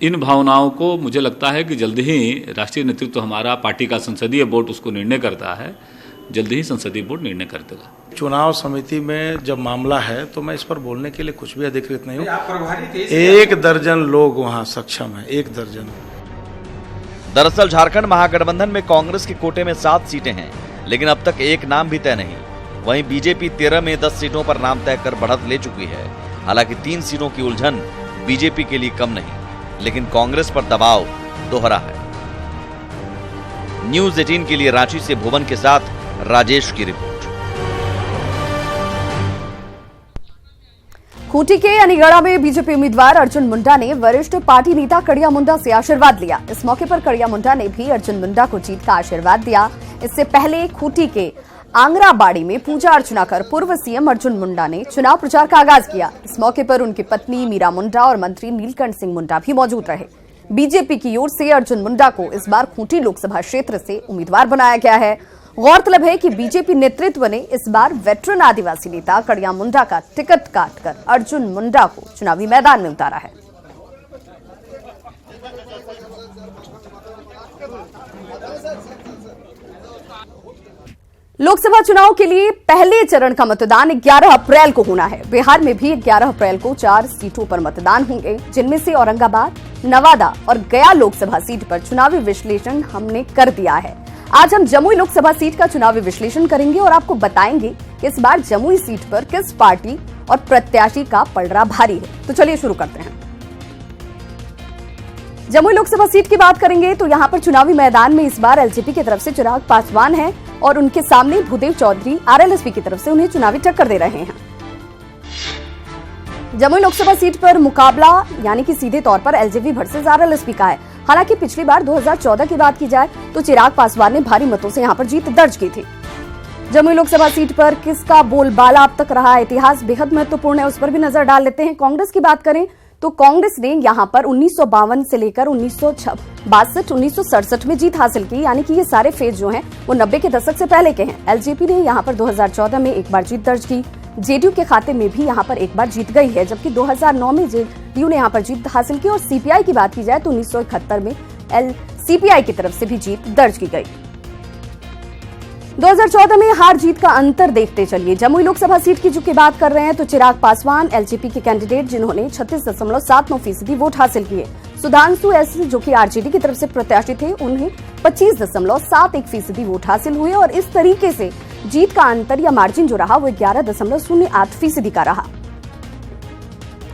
इन भावनाओं को मुझे लगता है कि जल्दी ही राष्ट्रीय नेतृत्व, हमारा पार्टी का संसदीय बोर्ड उसको निर्णय करता है, जल्दी ही संसदीय बोर्ड निर्णय कर देगा। चुनाव समिति में जब मामला है तो मैं इस पर बोलने के लिए कुछ भी अधिकृत नहीं हूँ। 1 दर्जन लोग वहाँ सक्षम है, 1 दर्जन। दरअसल झारखंड महागठबंधन में कांग्रेस के कोटे में 7 सीटें हैं, लेकिन अब तक एक नाम भी तय नहीं। वहीं बीजेपी 13 में 10 सीटों पर नाम तय कर बढ़त ले चुकी है। हालांकि 3 सीटों की उलझन बीजेपी के लिए कम नहीं, लेकिन कांग्रेस पर दबाव दोहरा है। न्यूज़ 18 के लिए रांची से भुवन के साथ राजेश की रिपोर्ट। खूंटी के अनीगढ़ा में बीजेपी उम्मीदवार अर्जुन मुंडा ने वरिष्ठ पार्टी नेता कड़िया मुंडा से आशीर्वाद लिया। इस मौके पर कड़िया मुंडा ने भी अर्जुन मुंडा को जीत का आशीर्वाद दिया। इससे पहले खूंटी के आंगराबाड़ी में पूजा अर्चना कर पूर्व सीएम अर्जुन मुंडा ने चुनाव प्रचार का आगाज किया। इस मौके पर उनकी पत्नी मीरा मुंडा और मंत्री नीलकंठ सिंह मुंडा भी मौजूद रहे। बीजेपी की ओर से अर्जुन मुंडा को इस बार खूंटी लोकसभा क्षेत्र से उम्मीदवार बनाया गया है। गौरतलब है कि बीजेपी नेतृत्व ने इस बार वेटरन आदिवासी नेता कड़िया मुंडा का टिकट काटकर अर्जुन मुंडा को चुनावी मैदान में उतारा है। लोकसभा चुनाव के लिए पहले चरण का मतदान 11 अप्रैल को होना है। बिहार में भी 11 अप्रैल को 4 सीटों पर मतदान होंगे, जिनमें से औरंगाबाद, नवादा और गया लोकसभा सीट पर चुनावी विश्लेषण हमने कर दिया है। आज हम जमुई लोकसभा सीट का चुनावी विश्लेषण करेंगे और आपको बताएंगे कि इस बार जमुई सीट पर किस पार्टी और प्रत्याशी का पलड़ा भारी है। तो चलिए शुरू करते हैं। जमुई लोकसभा सीट की बात करेंगे तो यहां पर चुनावी मैदान में इस बार एलजेपी की तरफ से चिराग पासवान है और उनके सामने भूदेव चौधरी आरएलएसपी की तरफ से उन्हें चुनावी टक्कर दे रहे हैं। जमुई लोकसभा सीट पर मुकाबला यानी कि सीधे तौर पर एलजेपी वर्सेस आरएलएसपी का है। हालांकि पिछली बार 2014 की बात की जाए तो चिराग पासवान ने भारी मतों से यहां पर जीत दर्ज की थी। जमुई लोकसभा सीट पर किसका बोलबाला अब तक रहा, इतिहास बेहद महत्वपूर्ण है, उस पर भी नजर डाल लेते हैं। कांग्रेस की बात करें तो कांग्रेस ने यहां पर 1952 से लेकर 1962, 1967 में जीत हासिल की, यानी कि ये सारे फेज जो हैं वो 90 के दशक से पहले के हैं। एलजेपी ने यहां पर 2014 में एक बार जीत दर्ज की। जेडीयू के खाते में भी यहां पर एक बार जीत गई है, जबकि 2009 में जेडीयू ने यहां पर जीत हासिल की। और सीपीआई की बात की जाए तो 1971 में सीपीआई की तरफ से भी जीत दर्ज की गई। 2014 में हार जीत का अंतर देखते चलिए। जमुई लोकसभा सीट की जो की बात कर रहे हैं तो चिराग पासवान एलजेपी के कैंडिडेट जिन्होंने 36.79% वोट हासिल किए। सुधांशु एस जो कि आरजेडी की तरफ से प्रत्याशी थे, उन्हें 25.71% वोट हासिल हुए और इस तरीके से जीत का अंतर या मार्जिन जो रहा वो 11.08% का रहा।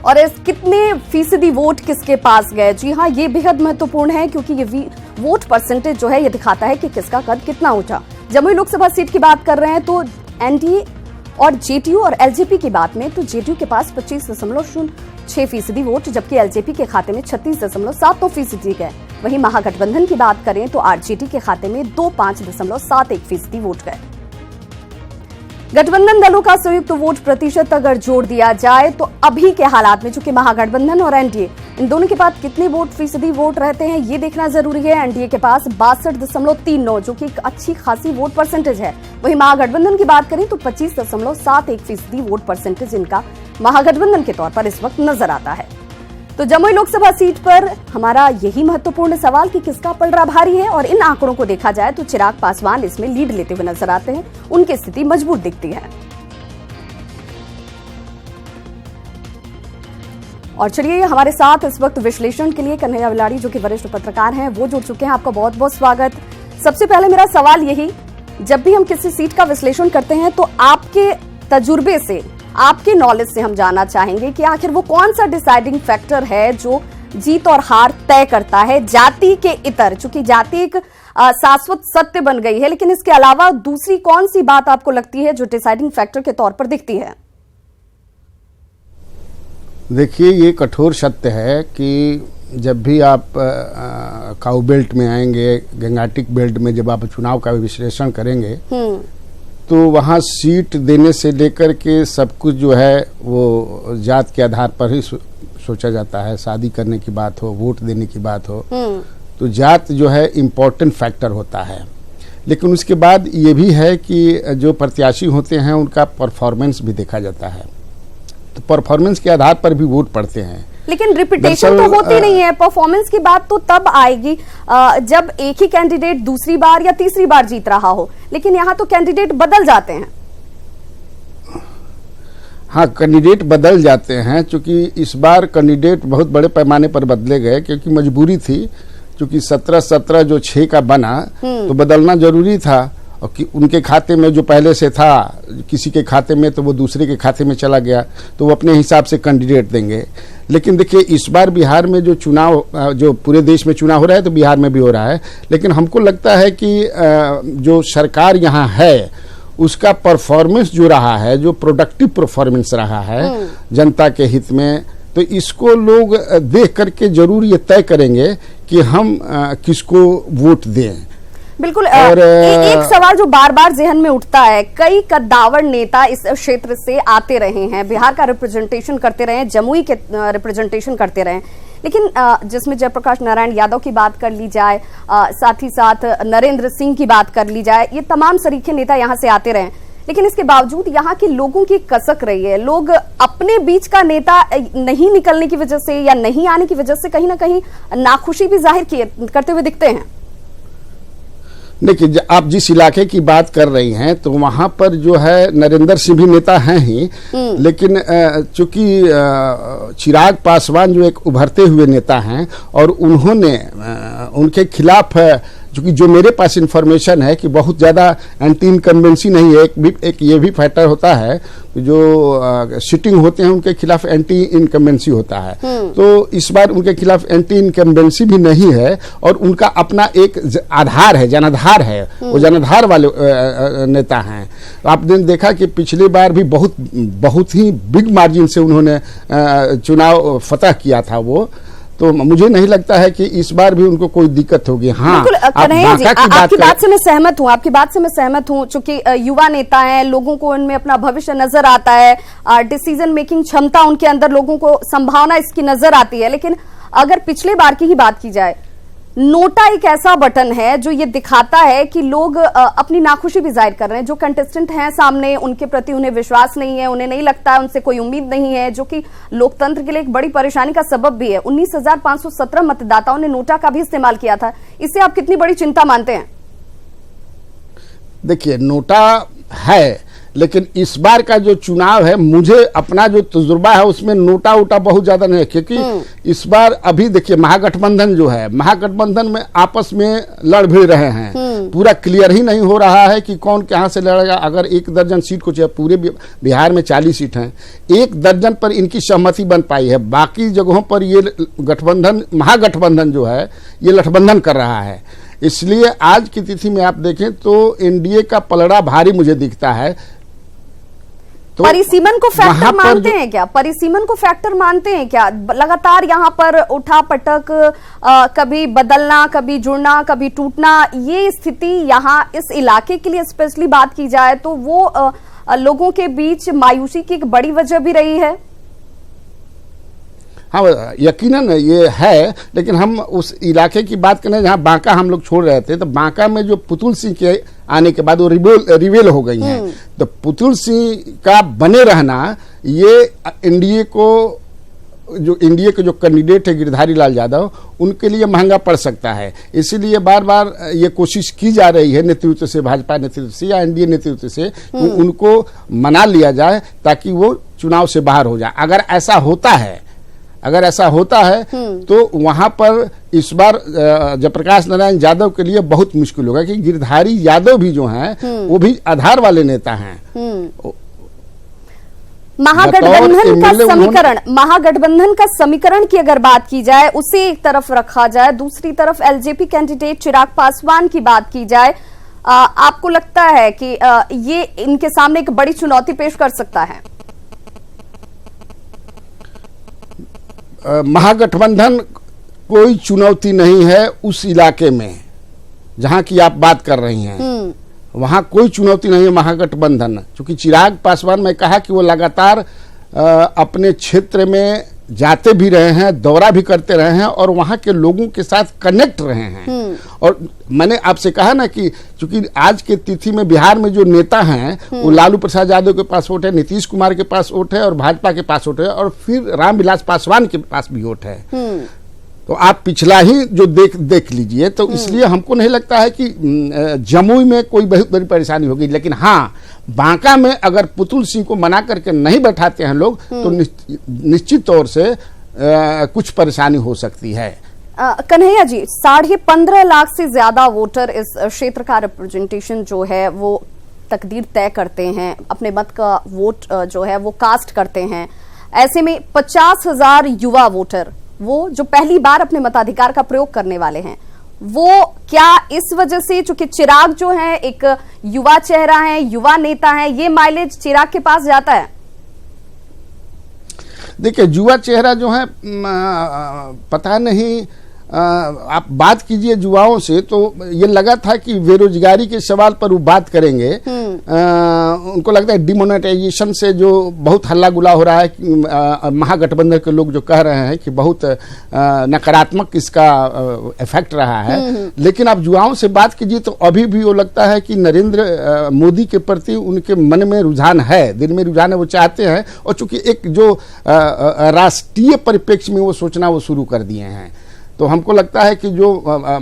और इस कितने फीसदी वोट किसके पास गए, जी हाँ, ये बेहद महत्वपूर्ण है क्योंकि ये वोट परसेंटेज जो है ये दिखाता है कि किसका कद कितना उठा। जमुई लोकसभा सीट की बात कर रहे हैं तो एनडीए और जेडीयू और एलजेपी की बात में तो जेडीयू के पास 25.06% वोट, जबकि एलजेपी के खाते में 36.79% गए। वहीं महागठबंधन की बात करें तो आरजेडी के खाते में 5.71% वोट गए। गठबंधन दलों का संयुक्त वोट प्रतिशत अगर जोड़ दिया जाए तो अभी के हालात में चूंकि महागठबंधन और एनडीए इन दोनों के पास कितने फीसदी वोट रहते हैं ये देखना जरूरी है। एनडीए के पास 62.39 जो कि एक अच्छी खासी वोट परसेंटेज है। वहीं महागठबंधन की बात करें तो 25.71% वोट परसेंटेज इनका महागठबंधन के तौर पर इस वक्त नजर आता है। तो जमुई लोकसभा सीट पर हमारा यही महत्वपूर्ण सवाल कि किसका पलड़ा भारी है और इन आंकड़ों को देखा जाए तो चिराग पासवान इसमें लीड लेते हुए नजर आते हैं, उनकी स्थिति मजबूत दिखती है। और चलिए हमारे साथ इस वक्त विश्लेषण के लिए कन्हैया विलाड़ी जो कि वरिष्ठ पत्रकार हैं वो जुड़ चुके हैं। आपका बहुत बहुत स्वागत। सबसे पहले मेरा सवाल यही, जब भी हम किसी सीट का विश्लेषण करते हैं तो आपके तजुर्बे से, आपके नॉलेज से हम जानना चाहेंगे कि आखिर वो कौन सा डिसाइडिंग फैक्टर है जो जीत और हार तय करता है जाति के इतर, चूंकि जाति एक शाश्वत सत्य बन गई है, लेकिन इसके अलावा दूसरी कौन सी बात आपको लगती है जो डिसाइडिंग फैक्टर के तौर पर दिखती है? देखिए, ये कठोर सत्य है कि जब भी आप काउ बेल्ट में आएंगे, गंगाटिक बेल्ट में जब आप चुनाव का विश्लेषण करेंगे तो वहाँ सीट देने से लेकर के सब कुछ जो है वो जात के आधार पर ही सोचा जाता है। शादी करने की बात हो, वोट देने की बात हो, तो जात जो है इम्पोर्टेंट फैक्टर होता है। लेकिन उसके बाद ये भी है कि जो प्रत्याशी होते हैं उनका परफॉर्मेंस भी देखा जाता है, तो परफॉर्मेंस के आधार पर भी वोट पड़ते हैं। लेकिन रिपीटेशन तो होती नहीं है। परफॉर्मेंस की बात तो तब आएगी जब एक ही कैंडिडेट दूसरी बार या तीसरी बार जीत रहा हो, लेकिन यहाँ तो कैंडिडेट बदल जाते हैं। हाँ, कैंडिडेट बदल जाते हैं, क्योंकि इस बार कैंडिडेट बहुत बड़े पैमाने पर बदले गए क्योंकि मजबूरी थी, क्योंकि 17 जो 6 का बना तो बदलना जरूरी था। और कि उनके खाते में जो पहले से था किसी के खाते में तो वो दूसरे के खाते में चला गया, तो वो अपने हिसाब से कैंडिडेट देंगे। लेकिन देखिए, इस बार बिहार में जो चुनाव, जो पूरे देश में चुनाव हो रहा है तो बिहार में भी हो रहा है, लेकिन हमको लगता है कि जो सरकार यहाँ है उसका परफॉर्मेंस जो रहा है, जो प्रोडक्टिव परफॉर्मेंस रहा है जनता के हित में, तो इसको लोग देख करके जरूर ये तय करेंगे कि हम किसको वोट दें। बिल्कुल। और एक सवाल जो बार बार जहन में उठता है, कई कद्दावर नेता इस क्षेत्र से आते रहे हैं, बिहार का रिप्रेजेंटेशन करते रहे हैं, जमुई के रिप्रेजेंटेशन करते रहे हैं, लेकिन जिसमें जयप्रकाश नारायण यादव की बात कर ली जाए, साथ ही साथ नरेंद्र सिंह की बात कर ली जाए, ये तमाम सरीखे नेता यहाँ से आते रहे, लेकिन इसके बावजूद यहाँ के लोगों की कसक रही है। लोग अपने बीच का नेता नहीं निकलने की वजह से या नहीं आने की वजह से कहीं ना कहीं नाखुशी भी जाहिर करते हुए दिखते हैं। देखिए, आप जिस इलाके की बात कर रही हैं तो वहां पर जो है नरेंद्र सिंह भी नेता हैं ही, लेकिन चूंकि चिराग पासवान जो एक उभरते हुए नेता हैं और उन्होंने उनके खिलाफ क्योंकि जो मेरे पास इंफॉर्मेशन है कि बहुत ज़्यादा एंटी इनकम्बेंसी नहीं है, एक ये भी फैक्टर होता है जो सिटिंग होते हैं उनके खिलाफ एंटी इनकम्बेंसी होता है, तो इस बार उनके खिलाफ एंटी इनकम्बेंसी भी नहीं है और उनका अपना एक आधार है, जनाधार है, वो जनाधार वाले नेता हैं। आपने देखा कि पिछली बार भी बहुत ही बिग मार्जिन से उन्होंने चुनाव फतह किया था वो, तो मुझे नहीं लगता है कि इस बार भी उनको कोई दिक्कत होगी। हाँ, आपकी बात से मैं सहमत हूँ, आपकी बात से मैं सहमत हूँ, चूंकि युवा नेता हैं, लोगों को उनमें अपना भविष्य नजर आता है, डिसीजन मेकिंग क्षमता उनके अंदर, लोगों को संभावना इसकी नजर आती है। लेकिन अगर पिछले बार की ही बात की जाए, नोटा एक ऐसा बटन है जो ये दिखाता है कि लोग अपनी नाखुशी भी जाहिर कर रहे हैं। जो कंटेस्टेंट हैं सामने, उनके प्रति उन्हें विश्वास नहीं है, उन्हें नहीं लगता है, उनसे कोई उम्मीद नहीं है, जो कि लोकतंत्र के लिए एक बड़ी परेशानी का सबब भी है। 19,517 मतदाताओं ने नोटा का भी इस्तेमाल किया था, इसे आप कितनी बड़ी चिंता मानते हैं? देखिए, नोटा है, लेकिन इस बार का जो चुनाव है, मुझे अपना जो तजुर्बा है उसमें नोटा वोटा बहुत ज्यादा नहीं है, क्योंकि इस बार अभी देखिए महागठबंधन जो है, महागठबंधन में आपस में लड़ भी रहे हैं, पूरा क्लियर ही नहीं हो रहा है कि कौन कहां से लड़ेगा। अगर 1 दर्जन सीट को चाहिए, पूरे बिहार में 40 सीट हैं, 1 दर्जन पर इनकी सहमति बन पाई है, बाकी जगहों पर ये गठबंधन, महागठबंधन जो है ये गठबंधन कर रहा है। इसलिए आज की तिथि में आप देखें तो एनडीए का पलड़ा भारी मुझे दिखता है। तो परिसीमन को फैक्टर मानते हैं क्या? परिसीमन को फैक्टर मानते हैं क्या? लगातार यहाँ पर उठा पटक, कभी बदलना, कभी जुड़ना, कभी टूटना, ये स्थिति यहाँ इस इलाके के लिए स्पेशली बात की जाए तो वो लोगों के बीच मायूसी की एक बड़ी वजह भी रही है। हाँ, यकीनन ये है, लेकिन हम उस इलाके की बात करें जहाँ बांका हम लोग छोड़ रहे थे, तो बांका में जो पुतुल सिंह के आने के बाद वो रिवेल हो गई हैं, तो पुतुल सिंह का बने रहना ये एनडीए के जो कैंडिडेट है गिरधारी लाल यादव, उनके लिए महंगा पड़ सकता है। इसीलिए बार बार ये कोशिश की जा रही है नेतृत्व से, भाजपा नेतृत्व से या एनडीए नेतृत्व से, उनको मना लिया जाए ताकि वो चुनाव से बाहर हो जाए। अगर ऐसा होता है तो वहां पर इस बार जयप्रकाश नारायण यादव के लिए बहुत मुश्किल होगा, कि गिरधारी यादव भी जो हैं वो भी आधार वाले नेता हैं। महागठबंधन का समीकरण की अगर बात की जाए, उसे एक तरफ रखा जाए, दूसरी तरफ एलजेपी कैंडिडेट चिराग पासवान की बात की जाए, आपको लगता है कि ये इनके सामने एक बड़ी चुनौती पेश कर सकता है? महागठबंधन कोई चुनौती नहीं है उस इलाके में जहां की आप बात कर रही हैं, वहां कोई चुनौती नहीं है महागठबंधन, क्योंकि चिराग पासवान ने कहा कि वो लगातार अपने क्षेत्र में जाते भी रहे हैं, दौरा भी करते रहे हैं और वहां के लोगों के साथ कनेक्ट रहे हैं। और मैंने आपसे कहा ना कि चूंकि आज के तिथि में बिहार में जो नेता हैं वो लालू प्रसाद यादव के पास वोट है, नीतीश कुमार के पास वोट है और भाजपा के पास वोट है, और फिर रामविलास पासवान के पास भी वोट है। तो आप पिछला ही जो देख लीजिए, तो इसलिए हमको नहीं लगता है कि जमुई में कोई बहुत बड़ी परेशानी होगी। लेकिन हाँ, बांका में अगर पुतुल सिंह को मना करके नहीं बैठाते हैं लोग तो निश्चित तौर से कुछ परेशानी हो सकती है। कन्हैया जी, 15.5 लाख से ज्यादा वोटर इस क्षेत्र का रिप्रेजेंटेशन जो है वो तकदीर तय करते हैं, अपने मत का वोट जो है वो कास्ट करते हैं। ऐसे में 50,000 युवा वोटर, वो जो पहली बार अपने मताधिकार का प्रयोग करने वाले हैं, वो क्या इस वजह से, चूंकि चिराग जो है एक युवा चेहरा है, युवा नेता है, ये माइलेज चिराग के पास जाता है? देखिए, युवा चेहरा जो है पता नहीं, आप बात कीजिए युवाओं से तो ये लगा था कि बेरोजगारी के सवाल पर वो बात करेंगे। उनको लगता है डिमोनेटाइजेशन से जो बहुत हल्ला गुला हो रहा है, महागठबंधन के लोग जो कह रहे हैं कि बहुत नकारात्मक इसका इफेक्ट रहा है। लेकिन आप युवाओं से बात कीजिए तो अभी भी वो लगता है कि नरेंद्र मोदी के प्रति उनके मन में रुझान है, दिल में रुझान है, वो चाहते हैं। और चूंकि एक जो राष्ट्रीय परिप्रेक्ष्य में वो सोचना वो शुरू कर दिए हैं, तो हमको लगता है कि जो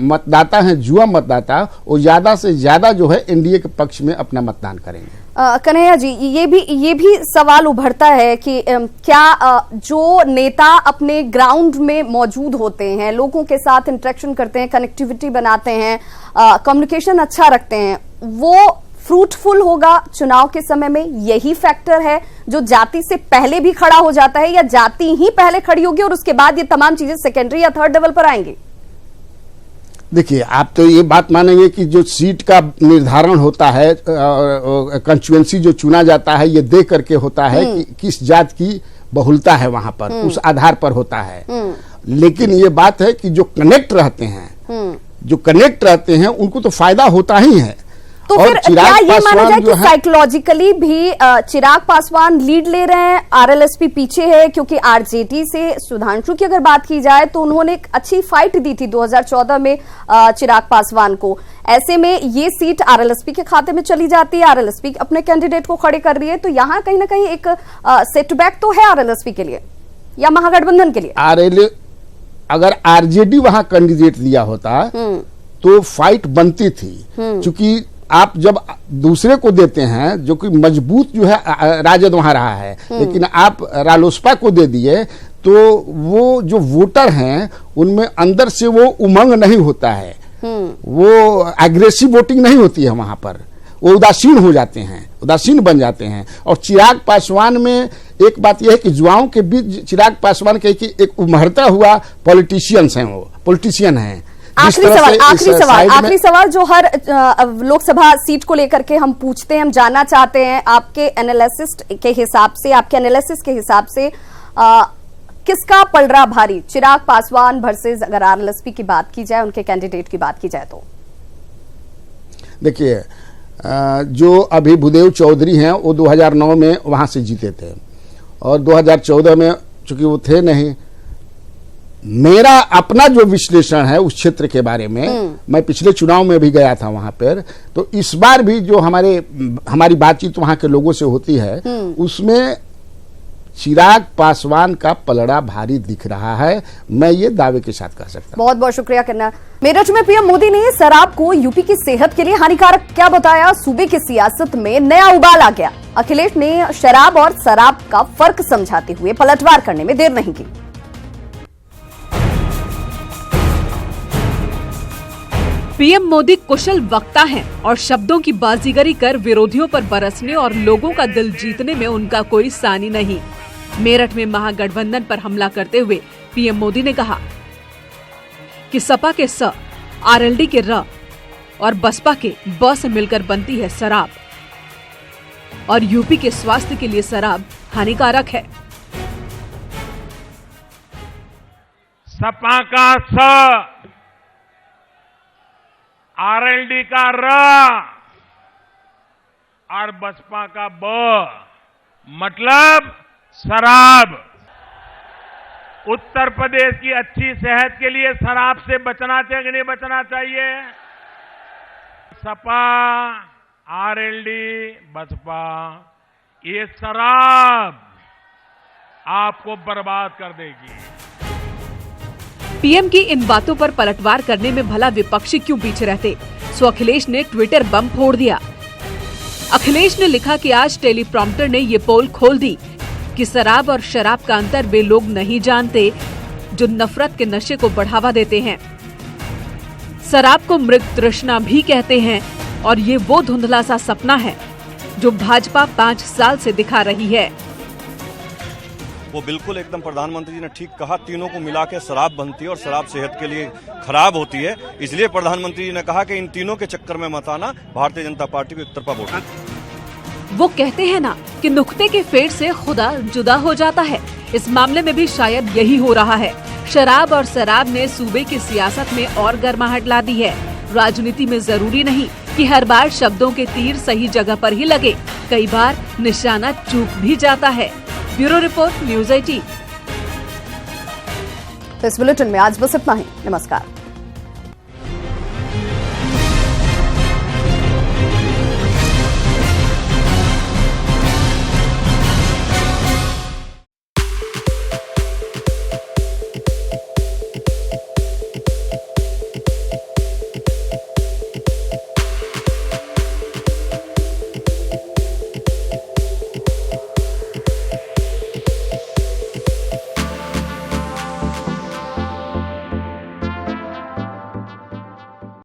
मतदाता हैं, युवा मतदाता, वो ज्यादा से ज्यादा जो है एनडीए के पक्ष में अपना मतदान करेंगे। कन्हैया जी, ये भी सवाल उभरता है कि क्या जो नेता अपने ग्राउंड में मौजूद होते हैं, लोगों के साथ इंटरेक्शन करते हैं, कनेक्टिविटी बनाते हैं, कम्युनिकेशन अच्छा रखते हैं, वो फ्रूटफुल होगा चुनाव के समय में? यही फैक्टर है जो जाति से पहले भी खड़ा हो जाता है, या जाति ही पहले खड़ी होगी और उसके बाद ये तमाम चीजें सेकेंडरी या थर्ड लेवल पर आएंगी? देखिए, आप तो ये बात मानेंगे कि जो सीट का निर्धारण होता है, कंस्टिट्यूएंसी जो चुना जाता है, ये देख करके होता है कि किस जात की बहुलता है वहां पर, उस आधार पर होता है। लेकिन ये बात है कि जो कनेक्ट रहते हैं उनको तो फायदा होता ही है। तो फिर क्या ये माना जाए कि साइकोलॉजिकली भी चिराग पासवान लीड ले रहे हैं, आरएलएसपी पीछे है? क्योंकि आरजेडी से सुधांशु की अगर बात की जाए तो उन्होंने एक अच्छी फाइट दी थी 2014 में चिराग पासवान को। ऐसे में ये सीट आरएलएसपी के खाते में चली जाती है, आरएलएसपी अपने कैंडिडेट को खड़े कर रही है, तो यहाँ कहीं ना कहीं एक सेटबैक तो है आरएलएसपी के लिए या महागठबंधन के लिए। अगर आरजेडी वहां कैंडिडेट दिया होता तो फाइट बनती थी, क्योंकि आप जब दूसरे को देते हैं जो कि मजबूत जो है राजद वहां रहा है, लेकिन आप रालोसपा को दे दिए तो वो जो वोटर हैं उनमें अंदर से वो उमंग नहीं होता है, वो एग्रेसिव वोटिंग नहीं होती है वहां पर, वो उदासीन हो जाते हैं, उदासीन बन जाते हैं। और चिराग पासवान में एक बात यह है कि युवाओं के बीच चिराग पासवान के एक उभरता हुआ पॉलिटिशियन है। आखिरी सवाल जो हर लोकसभा सीट को लेकर के हम पूछते हैं, हम जानना चाहते हैं आपके एनालिसिस के हिसाब से किसका पलड़ा भारी, चिराग पासवान वर्सेस अगर आरएलएसपी की बात की जाए, उनके कैंडिडेट की बात की जाए तो? देखिए, जो अभी भूदेव चौधरी हैं वो 2009 में वहां से जीते थे और 2014 में चूंकि वो थे नहीं। मेरा अपना जो विश्लेषण है उस क्षेत्र के बारे में, मैं पिछले चुनाव में भी गया था वहां पर, तो इस बार भी जो हमारी बातचीत वहां के लोगों से होती है उसमें चिराग पासवान का पलड़ा भारी दिख रहा है, मैं ये दावे के साथ कह सकता हूं। बहुत बहुत शुक्रिया करना। मेरठ में पीएम मोदी ने शराब को यूपी की सेहत के लिए हानिकारक क्या बताया? सूबे की सियासत में नया उबाल आ गया। अखिलेश ने शराब और शराब का फर्क समझाते हुए पलटवार करने में देर नहीं की। पीएम मोदी कुशल वक्ता हैं और शब्दों की बाजीगरी कर विरोधियों पर बरसने और लोगों का दिल जीतने में उनका कोई सानी नहीं। मेरठ में महागठबंधन पर हमला करते हुए पीएम मोदी ने कहा कि सपा के स, आरएलडी के र और बसपा के ब से मिलकर बनती है शराब और यूपी के स्वास्थ्य के लिए शराब हानिकारक है। सपा का स, आरएलडी का र और बसपा का ब मतलब शराब। उत्तर प्रदेश की अच्छी सेहत के लिए शराब से बचना चाहिए कि नहीं बचना चाहिए? सपा, आरएलडी, बसपा, ये शराब आपको बर्बाद कर देगी। पीएम की इन बातों पर पलटवार करने में भला विपक्षी क्यों पीछे रहते? सो अखिलेश ने ट्विटर बम फोड़ दिया। अखिलेश ने लिखा कि आज टेलीप्रॉम्प्टर ने ये पोल खोल दी कि शराब और शराब का अंतर वे लोग नहीं जानते जो नफरत के नशे को बढ़ावा देते हैं। शराब को मृग तृष्णा भी कहते हैं और ये वो धुंधला सा सपना है जो भाजपा 5 साल से दिखा रही है। वो बिल्कुल एकदम प्रधानमंत्री जी ने ठीक कहा, तीनों को मिला के शराब बनती है और शराब सेहत के लिए खराब होती है। इसलिए प्रधानमंत्री जी ने कहा कि इन तीनों के चक्कर में मत आना, भारतीय जनता पार्टी को एक तरफा वोट। वो कहते हैं ना कि नुक्ते के फेर से खुदा जुदा हो जाता है। इस मामले में भी शायद यही हो रहा है। शराब और शराब ने सूबे की सियासत में और गर्माहट ला दी है। राजनीति में जरूरी नहीं कि हर बार शब्दों के तीर सही जगह पर ही लगे, कई बार निशाना चूक भी जाता है। Bureau report, news 18। इस बुलेटिन में आज बस इतना ही। नमस्कार।